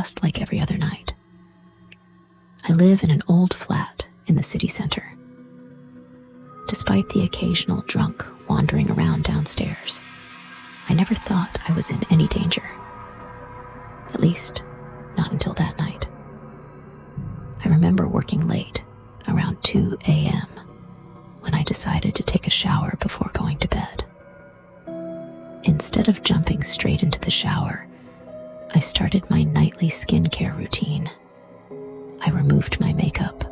just like every other night. I live in an old flat in the city center. Despite the occasional drunk wandering around downstairs, I never thought I was in any danger. At least, not until that night. I remember working late, around 2 a.m., when I decided to take a shower before going to bed. Instead of jumping straight into the shower, I started my nightly skincare routine. I removed my makeup,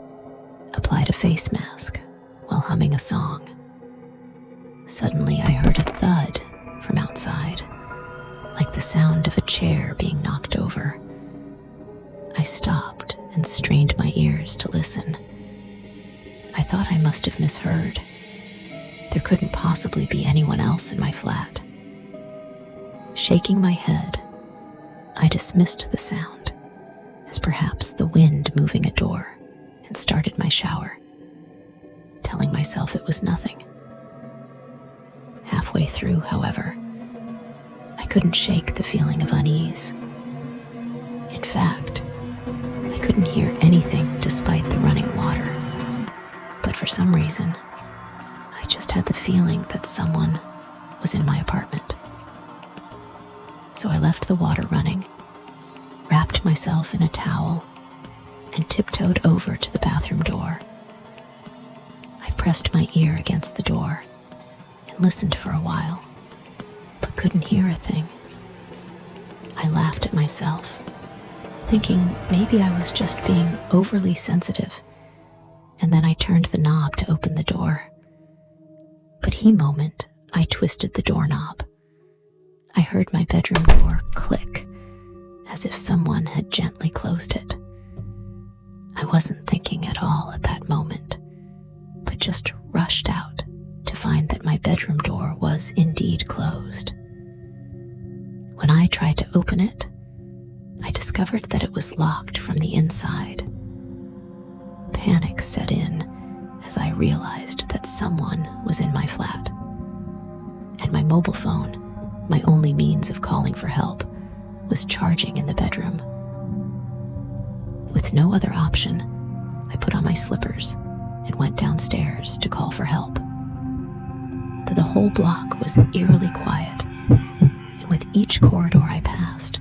applied a face mask while humming a song. Suddenly I heard a thud from outside, like the sound of a chair being knocked over. I stopped and strained my ears to listen. I thought I must have misheard. There couldn't possibly be anyone else in my flat. Shaking my head, I dismissed the sound as perhaps the wind moving a door and started my shower, telling myself it was nothing. Halfway through, however, I couldn't shake the feeling of unease. In fact, I couldn't hear anything despite the running water. But for some reason, I just had the feeling that someone was in my apartment. So I left the water running, wrapped myself in a towel, and tiptoed over to the bathroom door. I pressed my ear against the door and listened for a while, but couldn't hear a thing. I laughed at myself, thinking maybe I was just being overly sensitive, and then I turned the knob to open the door. But the moment I twisted the doorknob, I heard my bedroom door click, as if someone had gently closed it. I wasn't thinking at all at that moment, but just rushed out to find that my bedroom door was indeed closed. When I tried to open it, I discovered that it was locked from the inside. Panic set in as I realized that someone was in my flat, and my mobile phone, my only means of calling for help, was charging in the bedroom. With no other option, I put on my slippers and went downstairs to call for help. The whole block was eerily quiet, and with each corridor I passed,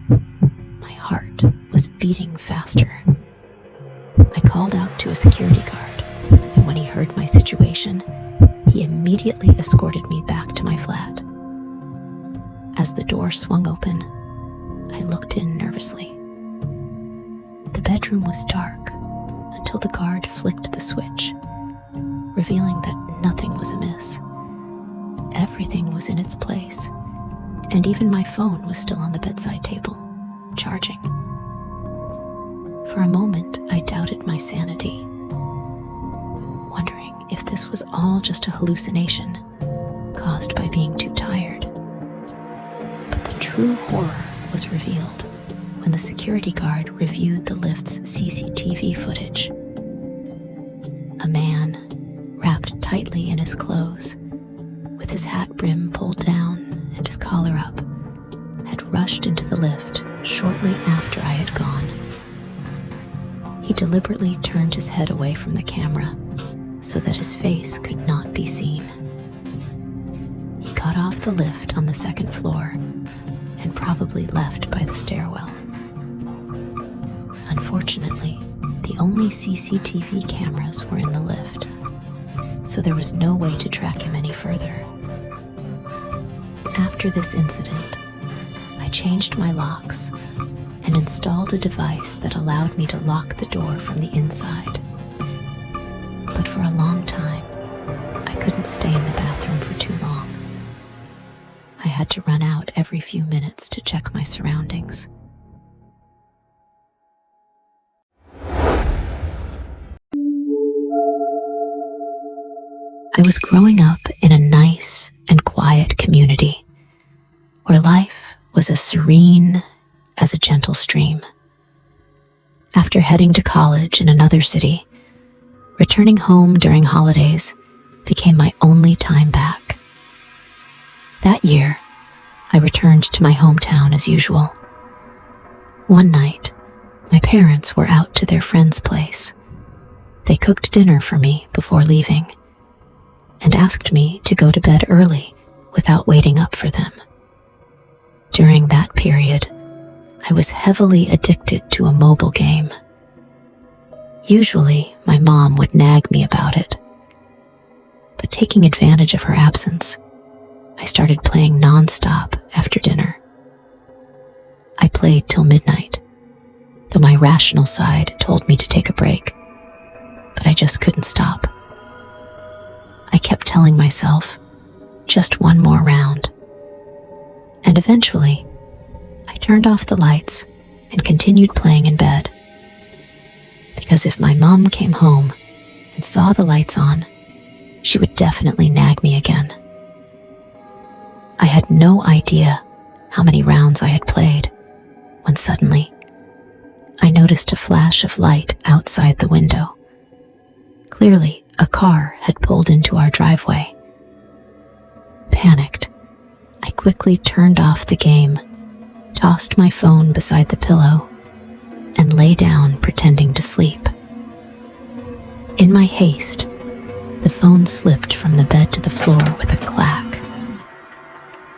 my heart was beating faster. I called out to a security guard, and when he heard my situation, he immediately escorted me back to my flat. As the door swung open, I looked in nervously. The bedroom was dark until the guard flicked the switch, revealing that nothing was amiss. Everything was in its place, and even my phone was still on the bedside table, charging. For a moment, I doubted my sanity, wondering if this was all just a hallucination caused by being too tired. But the true horror was revealed when the security guard reviewed the lift's CCTV footage. A man, wrapped tightly in his clothes, with his hat brim pulled down and his collar up, had rushed into the lift shortly after I had gone. He deliberately turned his head away from the camera so that his face could not be seen. He got off the lift on the second floor and probably left by the stairwell. Unfortunately, the only CCTV cameras were in the lift, so there was no way to track him any further. After this incident, I changed my locks and installed a device that allowed me to lock the door from the inside. But for a long time, I couldn't stay in the bathroom for too long. I had to run out every few minutes to check my surroundings. I was growing up in a nice and quiet community where life was as serene as a gentle stream. After heading to college in another city, returning home during holidays became my only time back. That year, I returned to my hometown as usual. One night, My parents were out to their friend's place. They cooked dinner for me before leaving and asked me to go to bed early without waiting up for them. During that period, I was heavily addicted to a mobile game. Usually, my mom would nag me about it, but taking advantage of her absence, I started playing non-stop after dinner. I played till midnight, though my rational side told me to take a break, but I just couldn't stop. I kept telling myself, just one more round. And eventually, I turned off the lights and continued playing in bed. Because if my mom came home and saw the lights on, she would definitely nag me again. I had no idea how many rounds I had played when suddenly I noticed a flash of light outside the window. Clearly, a car had pulled into our driveway. Panicked, I quickly turned off the game, tossed my phone beside the pillow, and lay down pretending to sleep. In my haste, the phone slipped from the bed to the floor with a clack.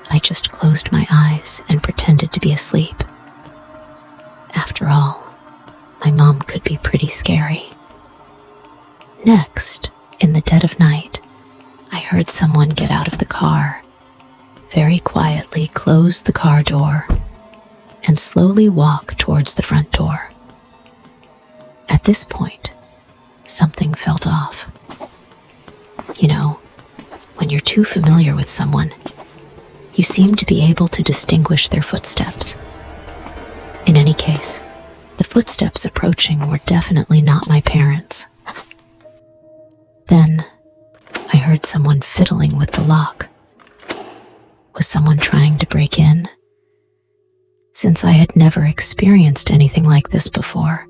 I just closed my eyes and pretended to be asleep. After all, my mom could be pretty scary. Next, in the dead of night, I heard someone get out of the car, very quietly close the car door, and slowly walk towards the front door. At this point, something felt off. You know, when you're too familiar with someone, you seem to be able to distinguish their footsteps. In any case, the footsteps approaching were definitely not my parents. Then, I heard someone fiddling with the lock. Was someone trying to break in? Since I had never experienced anything like this before,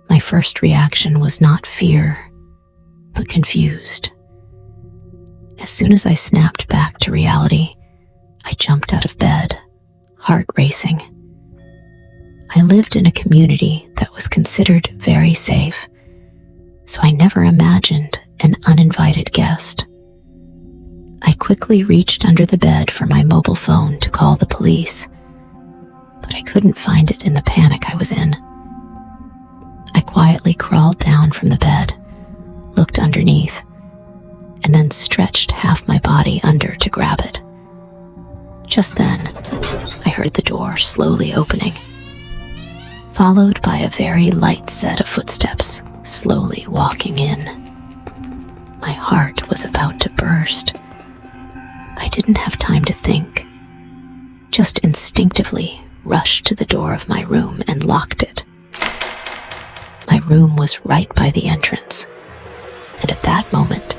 my first reaction was not fear, but confused. As soon as I snapped back to reality, I jumped out of bed, heart racing. I lived in a community that was considered very safe, so I never imagined an uninvited guest. I quickly reached under the bed for my mobile phone to call the police, but I couldn't find it in the panic I was in. I quietly crawled down from the bed, looked underneath, and then stretched half my body under to grab it. Just then, I heard the door slowly opening, followed by a very light set of footsteps slowly walking in. My heart was about to burst. I didn't have time to think, just instinctively rushed to the door of my room and locked it. My room was right by the entrance, and at that moment,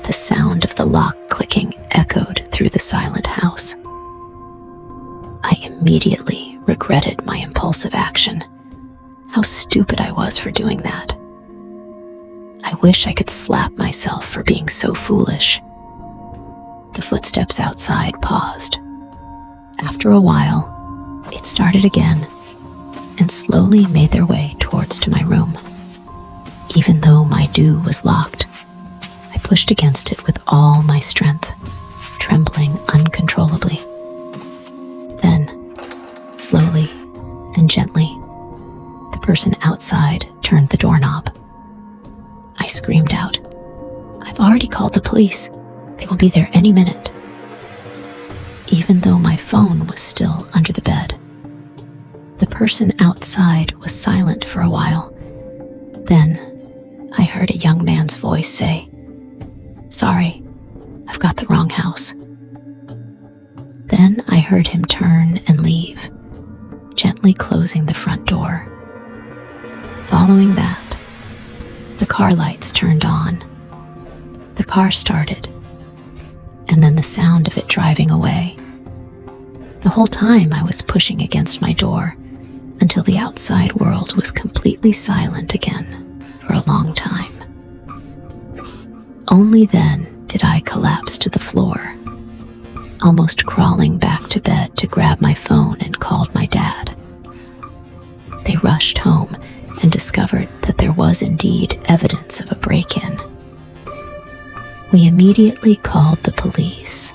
the sound of the lock clicking echoed through the silent house. I immediately regretted my impulsive action. How stupid I was for doing that. I wish I could slap myself for being so foolish. The footsteps outside paused. After a while, it started again and slowly made their way towards to my room. Even though my door was locked, I pushed against it with all my strength, trembling uncontrollably. Then, slowly and gently, the person outside turned the doorknob. I screamed out, "I've already called the police. They will be there any minute." Even though my phone was still under the bed, the person outside was silent for a while. Then, I heard a young man's voice say, "Sorry, I've got the wrong house." Then I heard him turn and leave, gently closing the front door. Following that, the car lights turned on. The car started, and then the sound of it driving away. The whole time I was pushing against my door until the outside world was completely silent again for a long time. Only then did I collapse to the floor, almost crawling back to bed to grab my phone and called my dad. They rushed home and discovered that there was indeed evidence of a break-in. We immediately called the police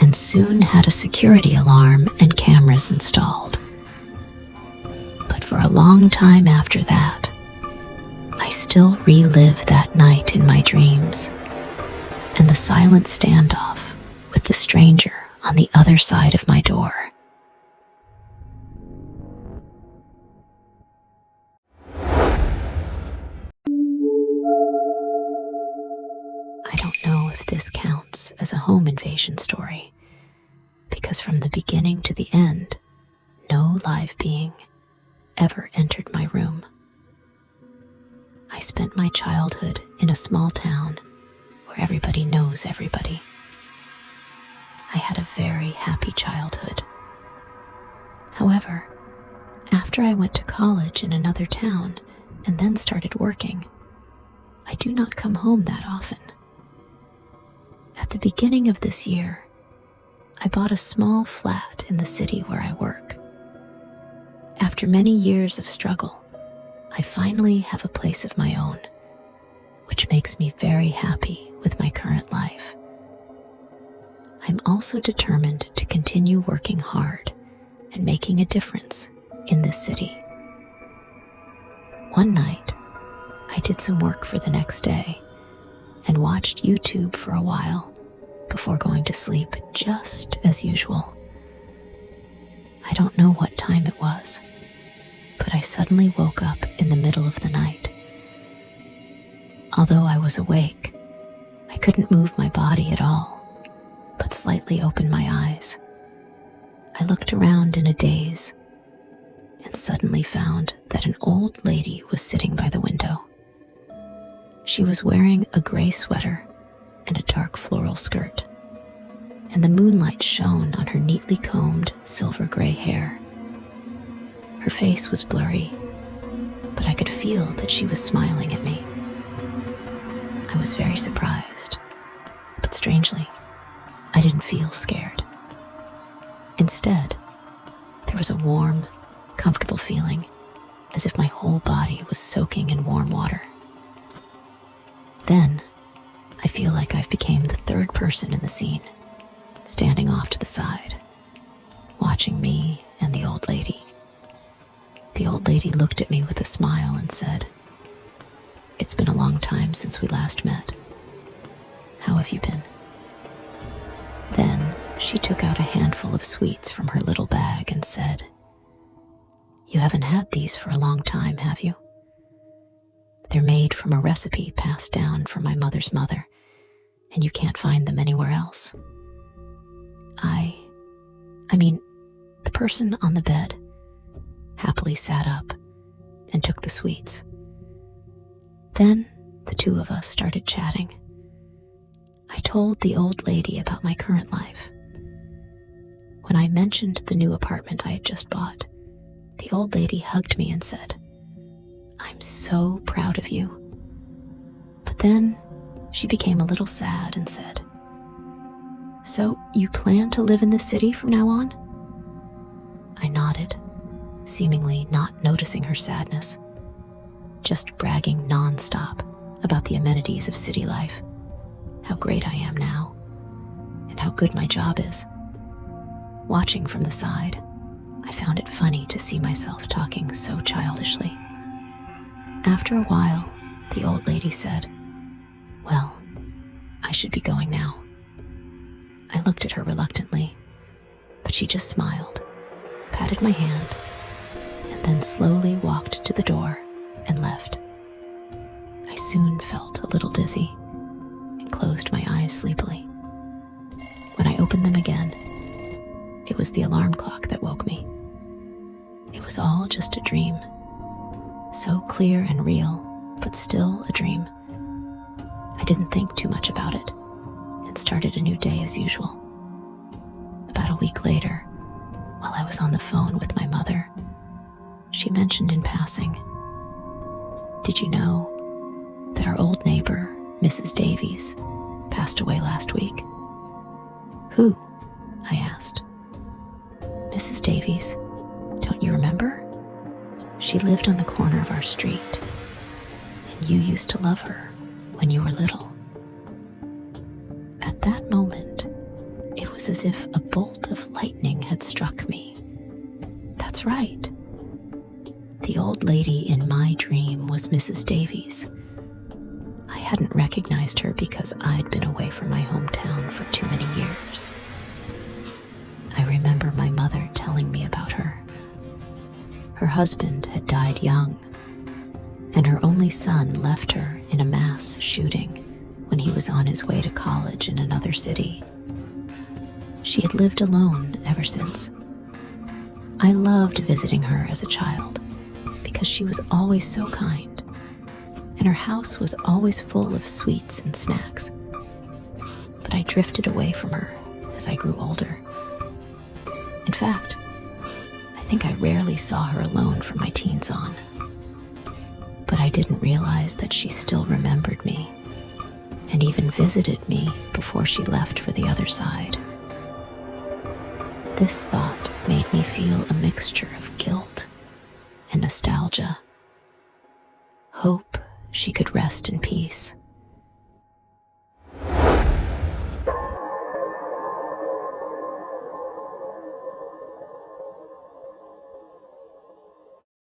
and soon had a security alarm and cameras installed. But for a long time after that, I still relive that night in my dreams and the silent standoff with the stranger on the other side of my door. I don't know if this counts as a home invasion story, because from the beginning to the end, no live being ever entered my room. I spent my childhood in a small town where everybody knows everybody. I had a very happy childhood. However, after I went to college in another town and then started working, I do not come home that often. At the beginning of this year, I bought a small flat in the city where I work. After many years of struggle, I finally have a place of my own, which makes me very happy with my current life. I'm also determined to continue working hard and making a difference in this city. One night, I did some work for the next day and watched YouTube for a while before going to sleep just as usual. I don't know what time it was, but I suddenly woke up in the middle of the night. Although I was awake, I couldn't move my body at all, but slightly opened my eyes. I looked around in a daze and suddenly found that an old lady was sitting by the window. She was wearing a gray sweater and a dark floral skirt, and the moonlight shone on her neatly combed silver gray hair. Her face was blurry, but I could feel that she was smiling at me. I was very surprised, but strangely, I didn't feel scared. Instead, there was a warm, comfortable feeling, as if my whole body was soaking in warm water. Then, I feel like I've become the third person in the scene, standing off to the side, watching me and the old lady. The old lady looked at me with a smile and said, "It's been a long time since we last met. How have you been?" Then she took out a handful of sweets from her little bag and said, "You haven't had these for a long time, have you? They're made from a recipe passed down from my mother's mother, and you can't find them anywhere else." The person on the bed happily sat up and took the sweets. Then the two of us started chatting. I told the old lady about my current life. When I mentioned the new apartment I had just bought, the old lady hugged me and said, "I'm so proud of you." But then she became a little sad and said, "So you plan to live in the city from now on?" I nodded, seemingly not noticing her sadness, just bragging nonstop about the amenities of city life, how great I am now, and how good my job is. Watching from the side, I found it funny to see myself talking so childishly. After a while, the old lady said, "Well, I should be going now." I looked at her reluctantly, but she just smiled, patted my hand, and then slowly walked to the door and left. I soon felt a little dizzy and closed my eyes sleepily. When I opened them again, it was the alarm clock that woke me. It was all just a dream, so clear and real, but still a dream. I didn't think too much about it and started a new day as usual. About a week later, while I was on the phone with my mother, she mentioned in passing, "Did you know that our old neighbor, Mrs. Davies, passed away last week?" "Who?" I asked. "Mrs. Davies. Don't you remember?" She lived on the corner of our street, and you used to love her when you were little. At that moment, it was as if a bolt of lightning had struck me. That's right. The old lady in my dream was Mrs. Davies. I hadn't recognized her because I'd been away from my hometown for too many years. I remember my mother telling me about her. Her husband had died young, and her only son left her in a mass shooting when he was on his way to college in another city. She had lived alone ever since. I loved visiting her as a child because she was always so kind, and her house was always full of sweets and snacks. But I drifted away from her as I grew older. In fact, I think I rarely saw her alone from my teens on. But I didn't realize that she still remembered me and even visited me before she left for the other side. This thought made me feel a mixture of guilt and nostalgia. Hope she could rest in peace.